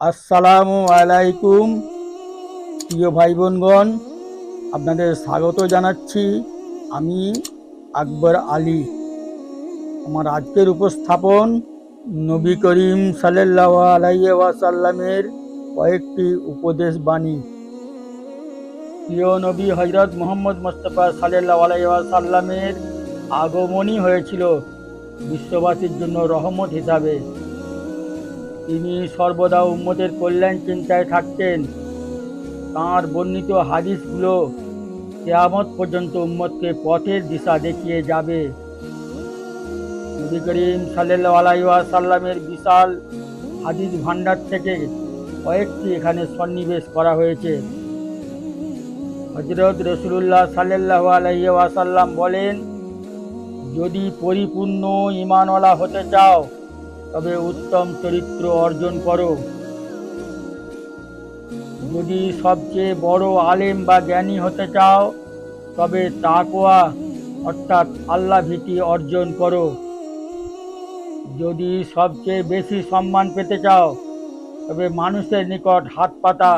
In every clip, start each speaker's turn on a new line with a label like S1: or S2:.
S1: আসসালামু আলাইকুম প্রিয় ভাই বোনগণ, আপনাদের স্বাগত জানাচ্ছি। আমি আকবর আলী। আমার আজকের উপস্থাপন নবী করিম সাল্লাল্লাহু আলাইহি ওয়াসাল্লামের কয়েকটি উপদেশ বাণী। প্রিয় নবী হযরত মুহাম্মদ মুস্তাফা সাল্লাল্লাহু আলাইহি ওয়াসাল্লামের আগমনই হয়েছিল বিশ্ববাসীর জন্য রহমত হিসাবে। তিনি সর্বদা উম্মতের কল্যাণ চিন্তায় থাকতেন। তাঁর বর্ণিত হাদিসগুলো কিয়ামত পর্যন্ত উম্মতকে পথের দিশা দেখিয়ে যাবে। নবী করিম সাল্লাল্লাহু আলাইহি ওয়াসাল্লামের বিশাল হাদিস ভান্ডার থেকে কয়েকটি এখানে সন্নিবেশ করা হয়েছে। হযরত রাসূলুল্লাহ সাল্লাল্লাহু আলাইহি ওয়াসাল্লাম বলেন, যদি পরিপূর্ণ ঈমানওয়ালা হতে চাও তবে উত্তম চরিত্র অর্জন করো। যদি সবচেয়ে বড় আলেম বা জ্ঞানী হতে চাও তবে তাকওয়া অর্থাৎ আল্লাহ ভীতি অর্জন করো। যদি সবচেয়ে বেশি সম্মান পেতে চাও তবে মানুষের নিকট হাত পাতা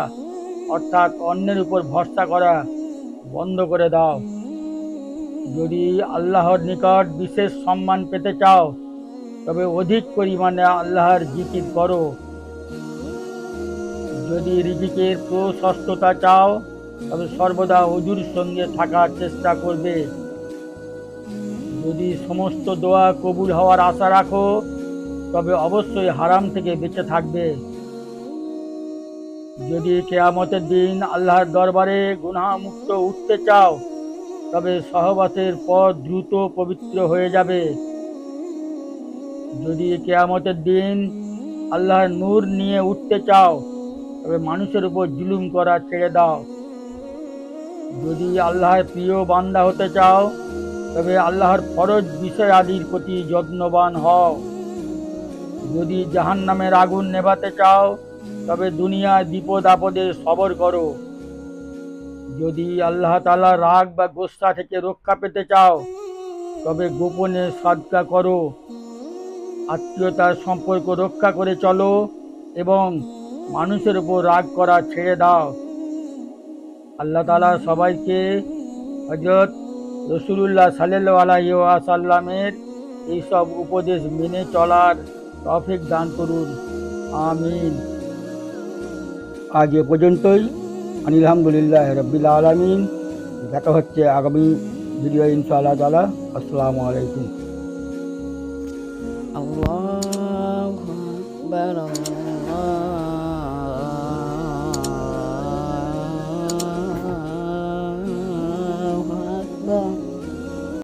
S1: অর্থাৎ অন্যের উপর ভরসা করা বন্ধ করে দাও। যদি আল্লাহর নিকট বিশেষ সম্মান পেতে চাও তবে অধিক পরিমাণে আল্লাহর জিকির করো। যদি রিজিকের প্রশস্ততা চাও তবে সর্বদা ওযুর সঙ্গে থাকার চেষ্টা করবে। যদি সমস্ত দোয়া কবুল হওয়ার আশা রাখো তবে অবশ্যই হারাম থেকে বেঁচে থাকবে। যদি কিয়ামতের দিন আল্লাহর দরবারে গুনাহমুক্ত উঠতে চাও তবে সহবাসের পর দ্রুত পবিত্র হয়ে যাবে। যদি কিয়ামতের দিন আল্লাহর নূর নিয়ে উঠতে চাও তবে মানুষের উপর জুলুম করা ছেড়ে দাও। যদি আল্লাহর প্রিয় বান্দা হতে চাও তবে আল্লাহর ফরজ বিষয় আদির প্রতি যত্নবান হও। যদি জাহান্নামের আগুন নেভাতে চাও তবে দুনিয়ার বিপদ আপদে সবর করো। যদি আল্লাহ তাআলার রাগ বা গোসা থেকে রক্ষা পেতে চাও তবে গোপনে সাদকা করো। আত্মীয়তার সম্পর্ক রক্ষা করে চলো এবং মানুষের উপর রাগ করা ছেড়ে দাও। আল্লাহ তাআলা সবাইকে হযরত রাসূলুল্লাহ সাল্লাল্লাহু আলাইহি ওয়াসাল্লামের এইসব উপদেশ মেনে চলার তৌফিক দান করুন। আমিন। আজ এ পর্যন্তই। আলহামদুলিল্লাহ রাব্বিল আলামিন। দেখা হচ্ছে আগামী ভিডিও ইনশাআল্লাহ তাআলা। আসসালামু আলাইকুম।